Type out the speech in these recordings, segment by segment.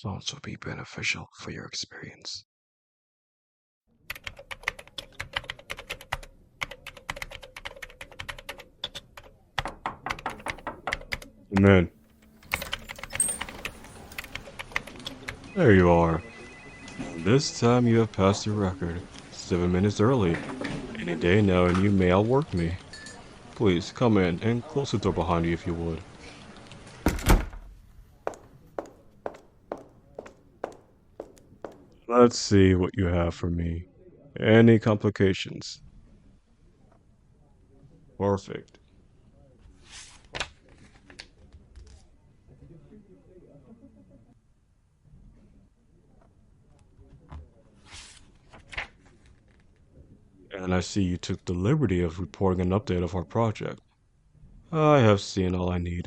Thoughts will be beneficial for your experience. Man, there you are. This time you have passed your record. 7 minutes early. Any day now and you may outwork me. Please, come in and close the door behind you if you would. Let's see what you have for me. Any complications? Perfect. And I see you took the liberty of reporting an update of our project. I have seen all I need.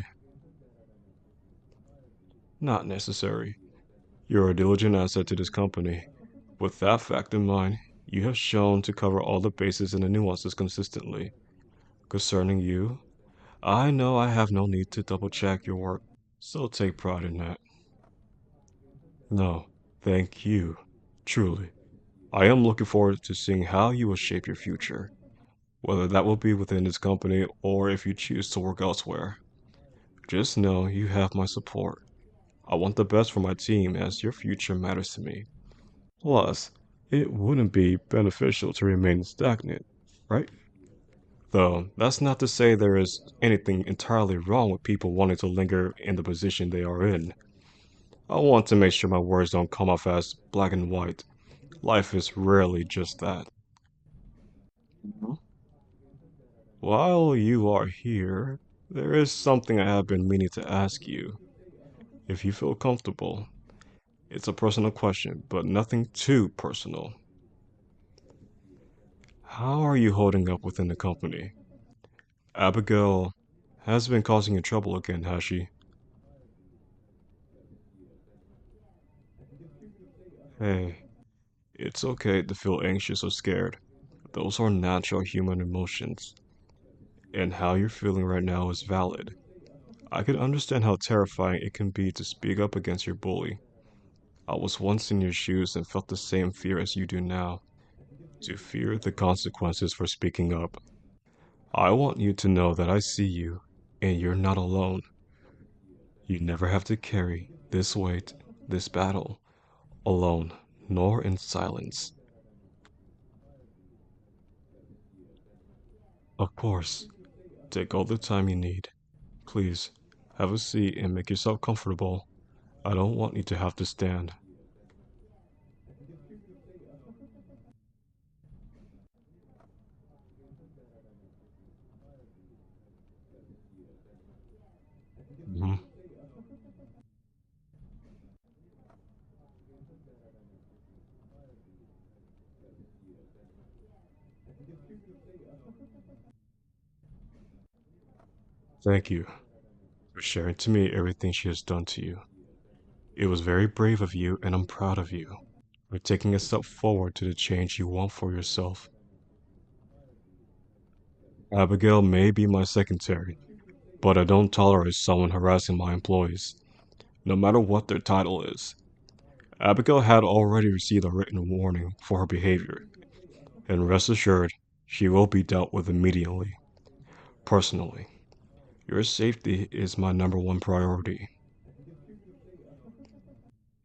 Not necessary. You're a diligent asset to this company. With that fact in mind, you have shown to cover all the bases and the nuances consistently. Concerning you, I know I have no need to double check your work, so take pride in that. No, thank you. Truly. I am looking forward to seeing how you will shape your future, whether that will be within this company or if you choose to work elsewhere. Just know you have my support. I want the best for my team as your future matters to me. Plus, it wouldn't be beneficial to remain stagnant, right? Though, that's not to say there is anything entirely wrong with people wanting to linger in the position they are in. I want to make sure my words don't come off as black and white. Life is rarely just that. Mhm. While you are here, there is something I have been meaning to ask you, if you feel comfortable. It's a personal question, but nothing too personal. How are you holding up within the company? Abigail has been causing you trouble again, has she? Hey, it's okay to feel anxious or scared. Those are natural human emotions, and how you're feeling right now is valid. I can understand how terrifying it can be to speak up against your bully. I was once in your shoes and felt the same fear as you do now, to fear the consequences for speaking up. I want you to know that I see you, and you're not alone. You never have to carry this weight, this battle, alone, nor in silence. Of course, take all the time you need. Please, have a seat and make yourself comfortable. I don't want you to have to stand. Mhm. Thank you for sharing to me everything she has done to you. It was very brave of you, and I'm proud of you for taking a step forward to the change you want for yourself. Abigail may be my secretary, but I don't tolerate someone harassing my employees, no matter what their title is. Abigail had already received a written warning for her behavior, and rest assured, she will be dealt with immediately. Personally, your safety is my number one priority.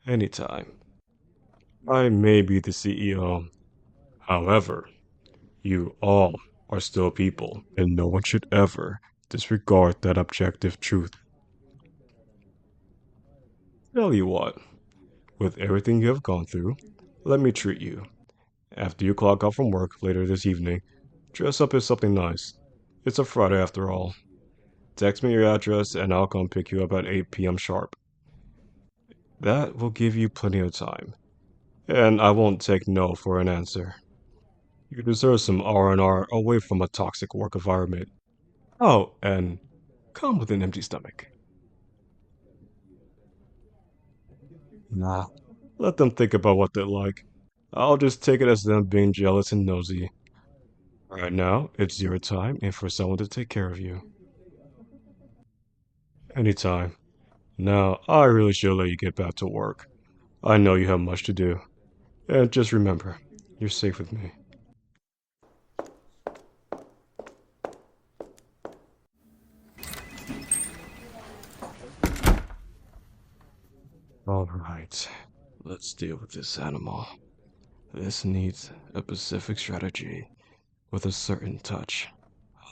Anytime. I may be the CEO. However, you all are still people, and no one should ever disregard that objective truth. Tell you what, with everything you have gone through, let me treat you. After you clock out from work later this evening, dress up as something nice. It's a Friday after all. Text me your address and I'll come pick you up at 8 p.m. sharp. That will give you plenty of time, and I won't take no for an answer. You deserve some R&R away from a toxic work environment. Oh, and come with an empty stomach. Nah, let them think about what they like. I'll just take it as them being jealous and nosy. Right now, it's your time and for someone to take care of you. Anytime. Now, I really should let you get back to work. I know you have much to do. And just remember, you're safe with me. Alright, let's deal with this animal. This needs a specific strategy with a certain touch.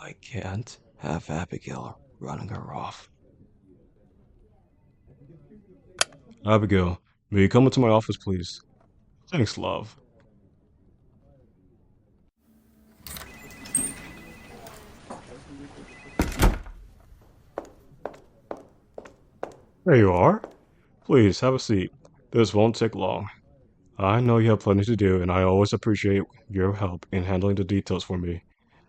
I can't have Abigail running her off. Abigail, may you come into my office, please? Thanks, love. There you are. Please, have a seat. This won't take long. I know you have plenty to do, and I always appreciate your help in handling the details for me.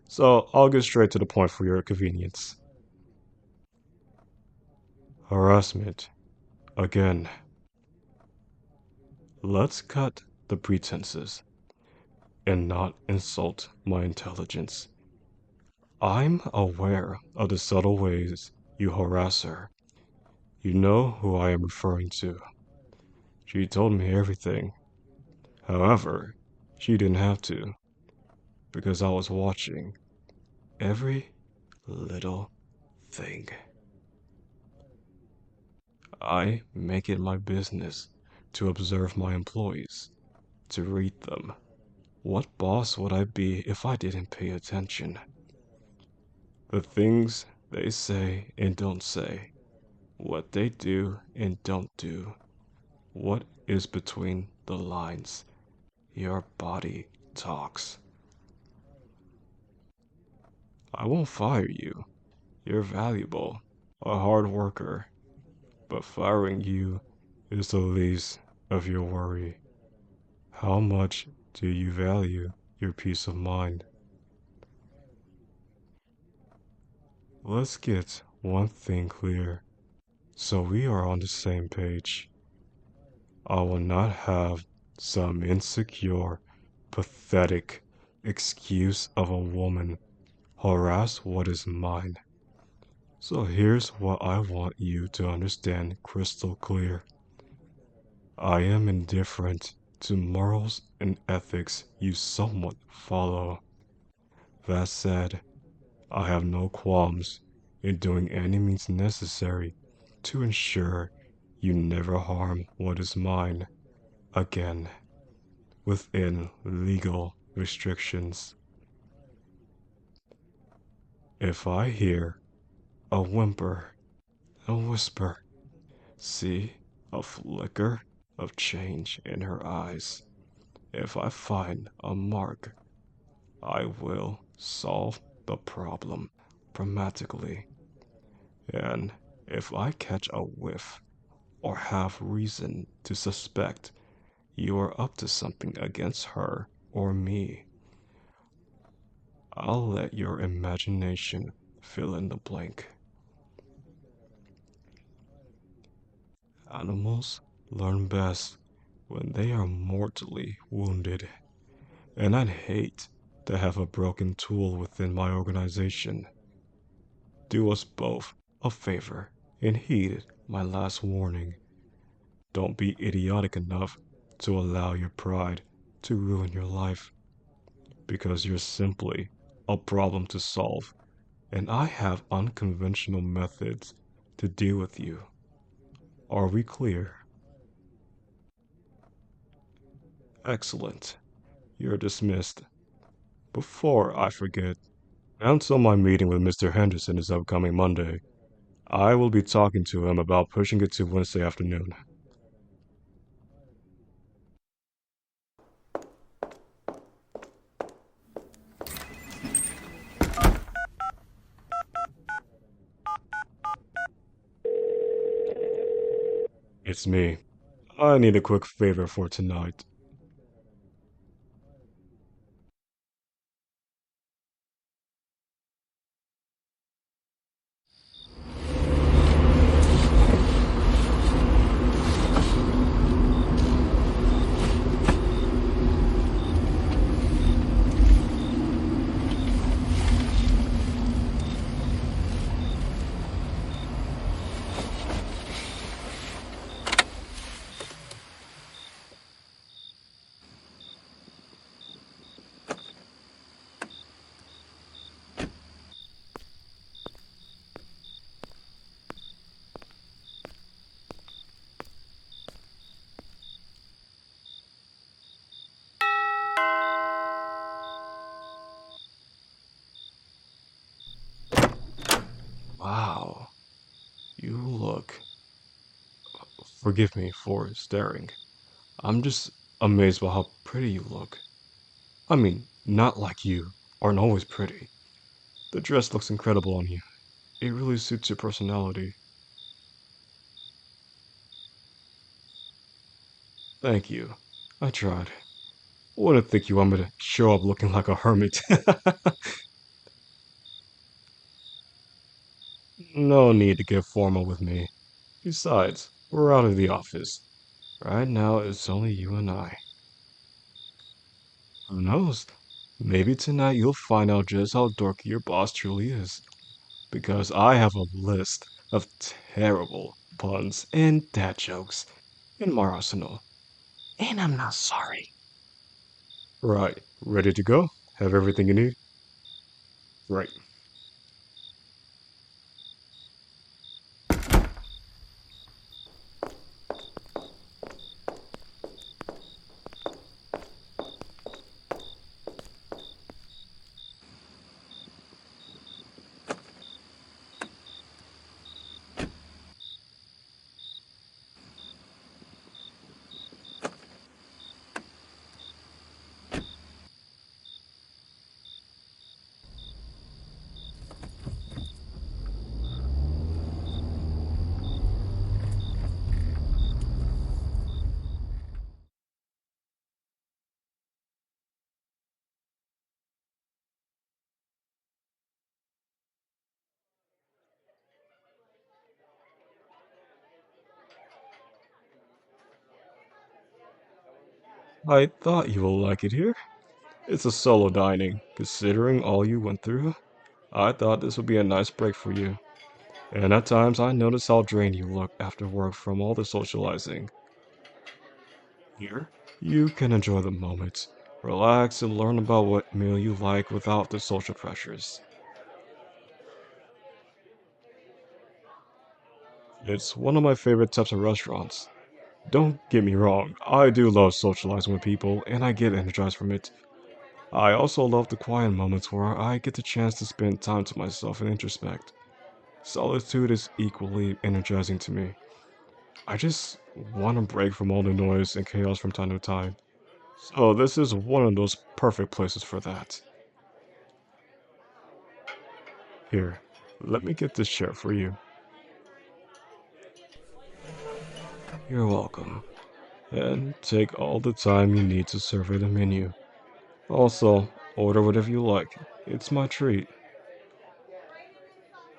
So, I'll get straight to the point for your convenience. Harassment. Again. Let's cut the pretenses and not insult my intelligence. I'm aware of the subtle ways you harass her. You know who I am referring to. She told me everything. However, she didn't have to, because I was watching every little thing. I make it my business to observe my employees, to read them. What boss would I be if I didn't pay attention? The things they say and don't say, what they do and don't do, what is between the lines. Your body talks. I won't fire you. You're valuable, a hard worker, but firing you is the least of your worry. How much do you value your peace of mind? Let's get one thing clear, so we are on the same page. I will not have some insecure, pathetic excuse of a woman harass what is mine. So here's what I want you to understand crystal clear. I am indifferent to morals and ethics you somewhat follow. That said, I have no qualms in doing any means necessary to ensure you never harm what is mine again, within legal restrictions. If I hear a whimper, a whisper, see a flicker of change in her eyes, if I find a mark, I will solve the problem dramatically. And if I catch a whiff or have reason to suspect you are up to something against her or me, I'll let your imagination fill in the blank. Animals learn best when they are mortally wounded, and I'd hate to have a broken tool within my organization. Do us both a favor and heed my last warning. Don't be idiotic enough to allow your pride to ruin your life, because you're simply a problem to solve, and I have unconventional methods to deal with you. Are we clear? Excellent. You're dismissed. Before I forget, cancel my meeting with Mr. Henderson is upcoming Monday. I will be talking to him about pushing it to Wednesday afternoon. It's me. I need a quick favor for tonight. forgive me for staring. I'm just amazed by how pretty you look. I mean, not like you aren't always pretty. The dress looks incredible on you. It really suits your personality. Thank you. I tried. Wouldn't think you want me to show up looking like a hermit. No need to get formal with me. Besides, we're out of the office. Right now, it's only you and I. Who knows? Maybe tonight you'll find out just how dorky your boss truly is. Because I have a list of terrible puns and dad jokes in my arsenal. And I'm not sorry. Right, ready to go? Have everything you need? Right. I thought you will like it here. It's a solo dining. Considering all you went through, I thought this would be a nice break for you. And at times I notice how drained you look after work from all the socializing. Here, you can enjoy the moment, relax, and learn about what meal you like without the social pressures. It's one of my favorite types of restaurants. Don't get me wrong, I do love socializing with people, and I get energized from it. I also love the quiet moments where I get the chance to spend time to myself and introspect. Solitude is equally energizing to me. I just want a break from all the noise and chaos from time to time. So this is one of those perfect places for that. Here, let me get this chair for you. You're welcome. And take all the time you need to survey the menu. Also, order whatever you like. It's my treat.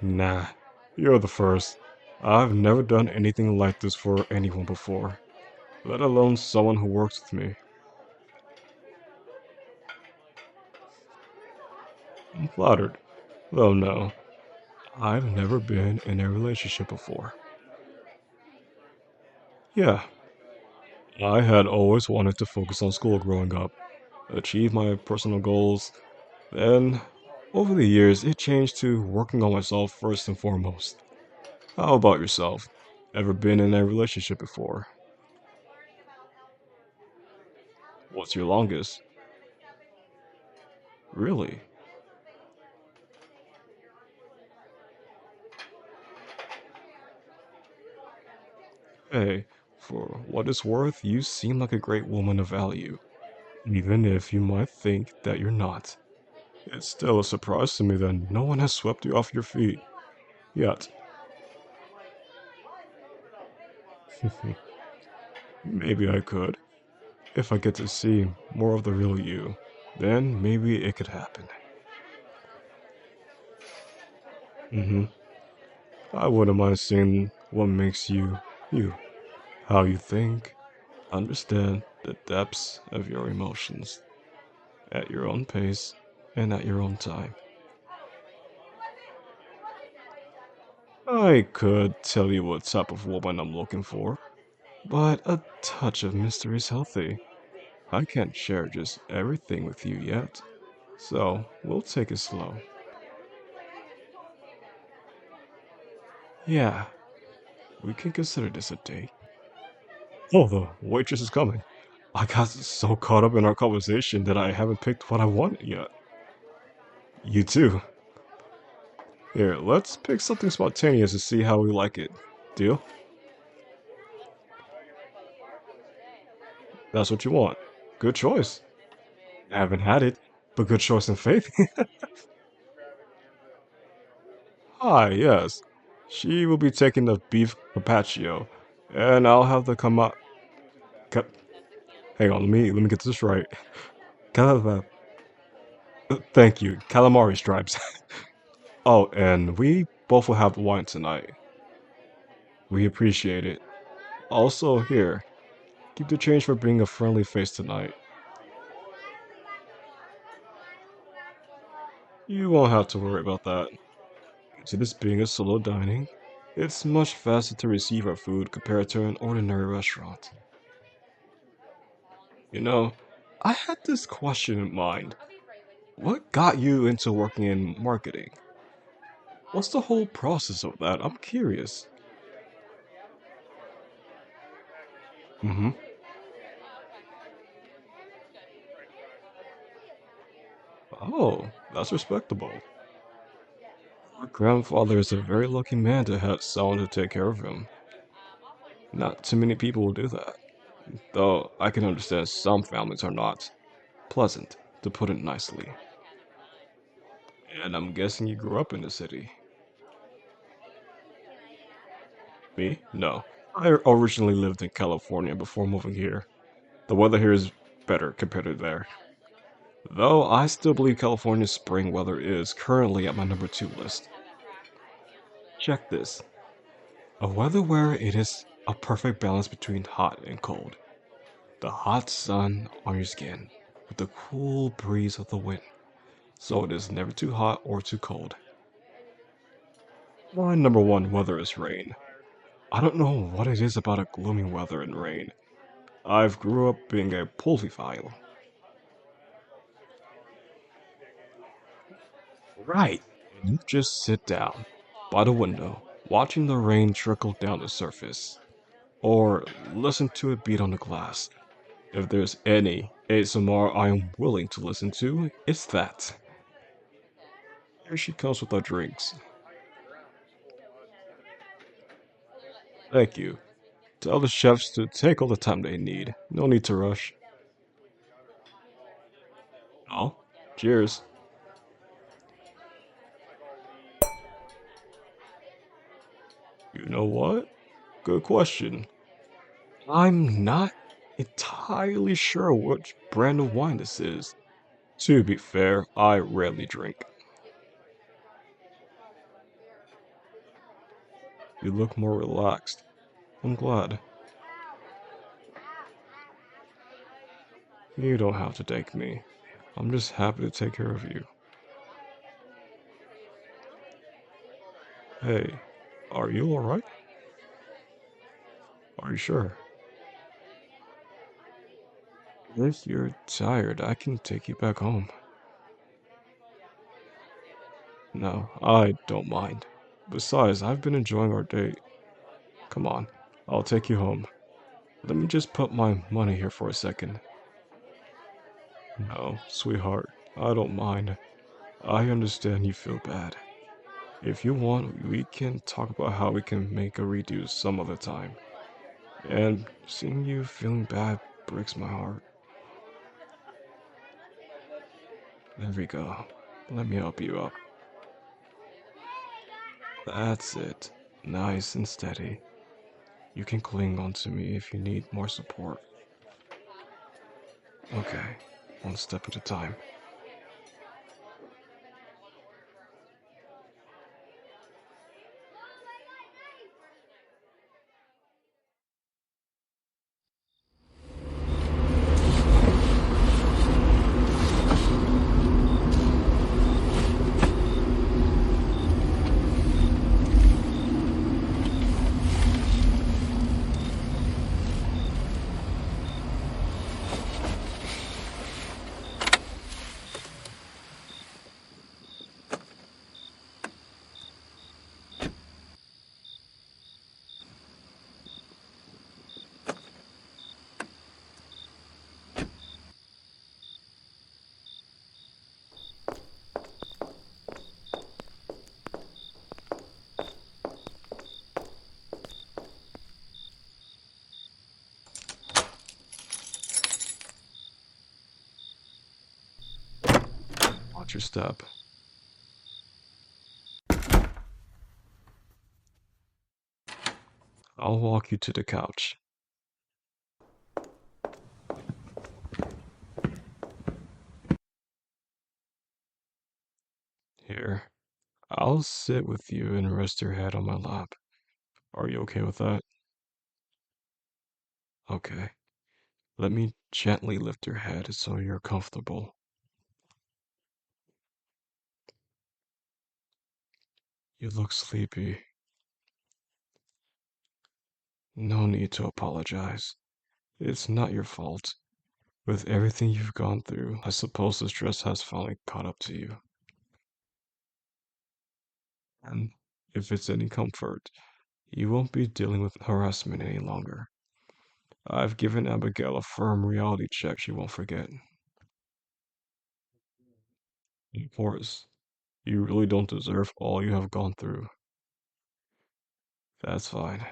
Nah, you're the first. I've never done anything like this for anyone before, let alone someone who works with me. I'm flattered. Though no, I've never been in a relationship before. Yeah, I had always wanted to focus on school growing up, achieve my personal goals, then, over the years, it changed to working on myself first and foremost. How about yourself? Ever been in a relationship before? What's your longest? Really? Hey, for what it's worth, you seem like a great woman of value, even if you might think that you're not. It's still a surprise to me that no one has swept you off your feet yet. Maybe I could. If I get to see more of the real you, then maybe it could happen. Mm-hmm. I wouldn't mind seeing what makes you, you. How you think, understand the depths of your emotions at your own pace and at your own time. I could tell you what type of woman I'm looking for, but a touch of mystery is healthy. I can't share just everything with you yet, so we'll take it slow. Yeah, we can consider this a date. Oh, the waitress is coming. I got so caught up in our conversation that I haven't picked what I want yet. You too. Here, let's pick something spontaneous to see how we like it. Deal? That's what you want. Good choice. I haven't had it, but good choice in faith. Hi, yes. She will be taking the beef carpaccio, and I'll have the Ca- hang on, let me get this right. Cal- Thank you, calamari stripes. Oh, and we both will have wine tonight. We appreciate it. Also, here, keep the change for being a friendly face tonight. You won't have to worry about that. To this being a solo dining, it's much faster to receive our food compared to an ordinary restaurant. You know, I had this question in mind. What got you into working in marketing? What's the whole process of that? I'm curious. Mm-hmm. Oh, that's respectable. My grandfather is a very lucky man to have someone to take care of him. Not too many people will do that. Though I can understand some families are not pleasant, to put it nicely. And I'm guessing you grew up in the city. Me? No. I originally lived in California before moving here. The weather here is better compared to there. Though I still believe California's spring weather is currently at my number 2 list. Check this. A weather where it is a perfect balance between hot and cold. The hot sun on your skin with the cool breeze of the wind, so it is never too hot or too cold. My number 1 weather is rain. I don't know what it is about a gloomy weather and rain. I've grew up being a polyphile. Right. And you just sit down by the window, watching the rain trickle down the surface, or listen to it beat on the glass. If there's any ASMR I am willing to listen to, it's that. Here she comes with our drinks. Thank you. Tell the chefs to take all the time they need. No need to rush. Oh, cheers. You know what? Good question. I'm not entirely sure which brand of wine this is. To be fair, I rarely drink. You look more relaxed. I'm glad. You don't have to thank me. I'm just happy to take care of you. Hey, are you alright? Are you sure? If you're tired, I can take you back home. No, I don't mind. Besides, I've been enjoying our date. Come on, I'll take you home. Let me just put my money here for a second. No, sweetheart, I don't mind. I understand you feel bad. If you want, we can talk about how we can make a redo some other time. And seeing you feeling bad breaks my heart. There we go. Let me help you up. That's it. Nice and steady. You can cling onto me if you need more support. Okay, one step at a time. Watch your step. I'll walk you to the couch. Here, I'll sit with you and rest your head on my lap. Are you okay with that? Okay. Let me gently lift your head so you're comfortable. You look sleepy. No need to apologize. It's not your fault. With everything you've gone through, I suppose the stress has finally caught up to you. And if it's any comfort, you won't be dealing with harassment any longer. I've given Abigail a firm reality check she won't forget. Of course, you really don't deserve all you have gone through. That's fine,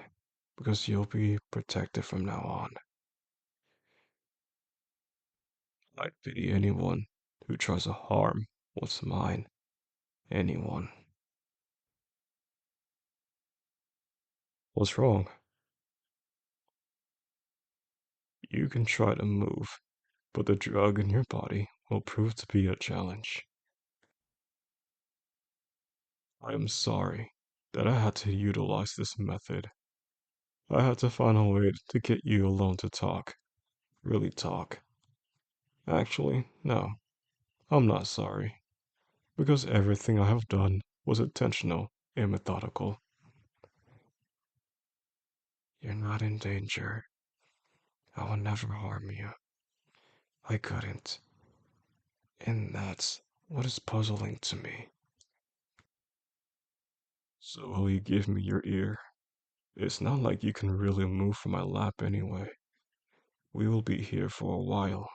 because you'll be protected from now on. I pity anyone who tries to harm what's mine. Anyone. What's wrong? You can try to move, but the drug in your body will prove to be a challenge. I am sorry that I had to utilize this method. I had to find a way to get you alone to talk. Really talk. Actually, no, I'm not sorry, because everything I have done was intentional and methodical. You're not in danger. I will never harm you. I couldn't. And that's what is puzzling to me. So will you give me your ear? It's not like you can really move from my lap anyway. We will be here for a while.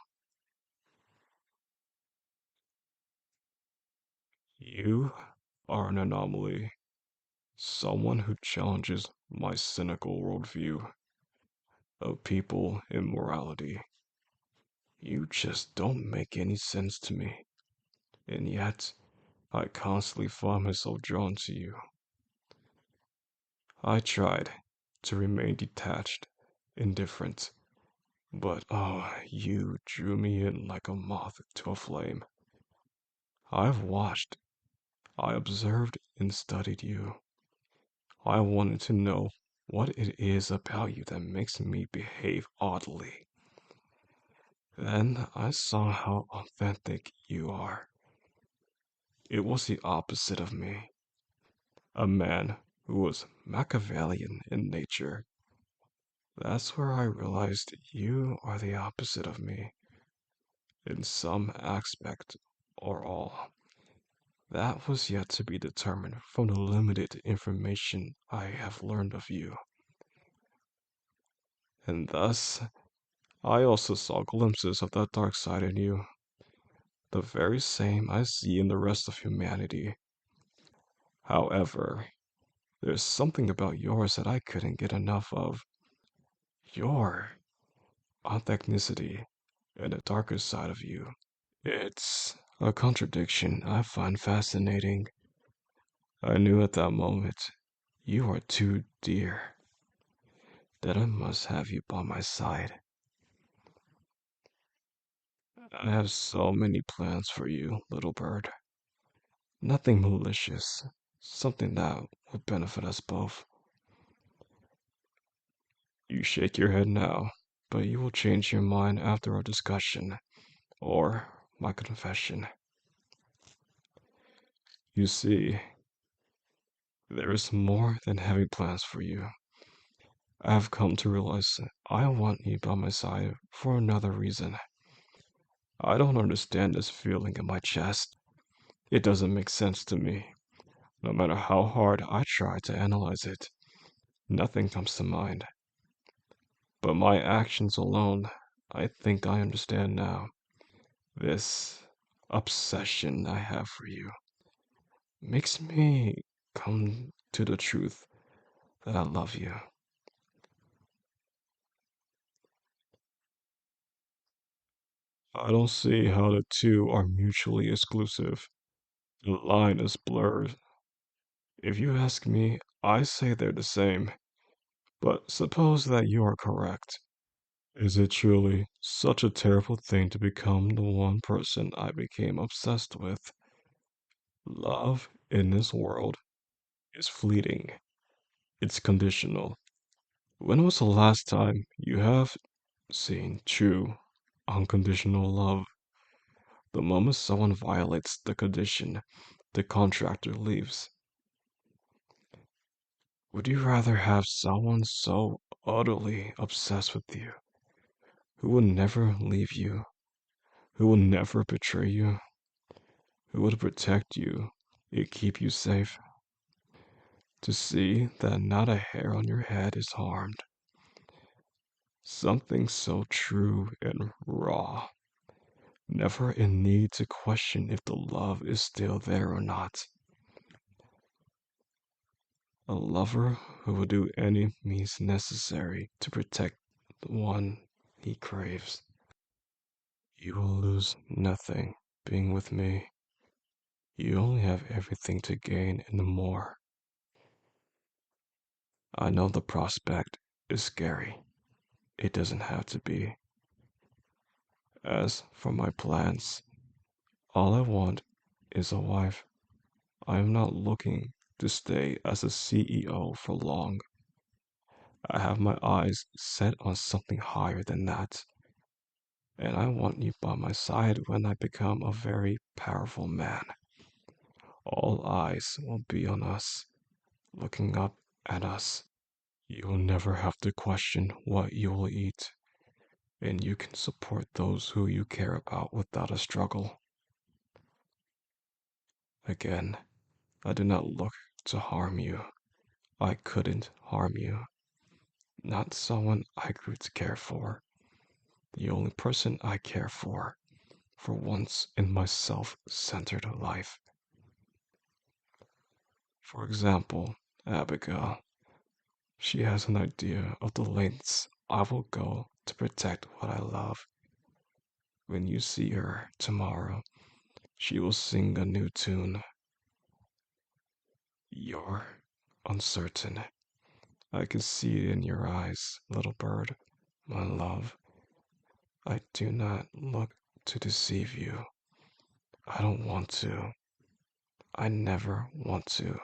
You are an anomaly. Someone who challenges my cynical worldview of people and morality. You just don't make any sense to me. And yet, I constantly find myself drawn to you. I tried to remain detached, indifferent, but you drew me in like a moth to a flame. I've watched, I observed and studied you. I wanted to know what it is about you that makes me behave oddly. Then I saw how authentic you are. It was the opposite of me. A man who was Machiavellian in nature. That's where I realized you are the opposite of me, in some aspect or all. That was yet to be determined from the limited information I have learned of you. And thus, I also saw glimpses of that dark side in you, the very same I see in the rest of humanity. However, there's something about yours that I couldn't get enough of. Your authenticity and the darker side of you. It's a contradiction I find fascinating. I knew at that moment you are too dear, that I must have you by my side. I have so many plans for you, little bird. Nothing malicious, something that would benefit us both. You shake your head now, but you will change your mind after our discussion, or my confession. You see, there is more than having plans for you. I have come to realize that I want you by my side for another reason. I don't understand this feeling in my chest. It doesn't make sense to me. No matter how hard I try to analyze it, nothing comes to mind. But my actions alone, I think I understand now. This obsession I have for you makes me come to the truth that I love you. I don't see how the two are mutually exclusive. The line is blurred. If you ask me, I say they're the same. But suppose that you are correct. Is it truly such a terrible thing to become the one person I became obsessed with? Love in this world is fleeting. It's conditional. When was the last time you have seen true, unconditional love? The moment someone violates the condition, the contractor leaves. Would you rather have someone so utterly obsessed with you, who will never leave you, who will never betray you, who would protect you and keep you safe, to see that not a hair on your head is harmed? Something so true and raw, never in need to question if the love is still there or not. A lover who will do any means necessary to protect the one he craves. You will lose nothing being with me. You only have everything to gain and more. I know the prospect is scary. It doesn't have to be. As for my plans, all I want is a wife. I am not looking to stay as a CEO for long. I have my eyes set on something higher than that, and I want you by my side when I become a very powerful man. All eyes will be on us, looking up at us. You will never have to question what you will eat, and you can support those who you care about without a struggle. Again, I do not look to harm you. I couldn't harm you. Not someone I grew to care for. The only person I care for once in my self-centered life. For example, Abigail. She has an idea of the lengths I will go to protect what I love. When you see her tomorrow, she will sing a new tune. You're uncertain. I can see it in your eyes, little bird. My love, I do not look to deceive you. I don't want to. I never want to.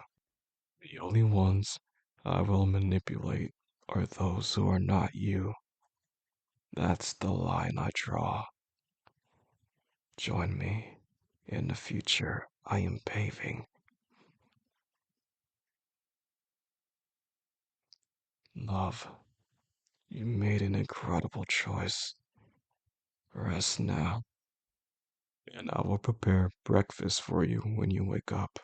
The only ones I will manipulate are those who are not you. That's the line I draw. Join me in the future I am paving. Love, you made an incredible choice. Rest now, and I will prepare breakfast for you when you wake up.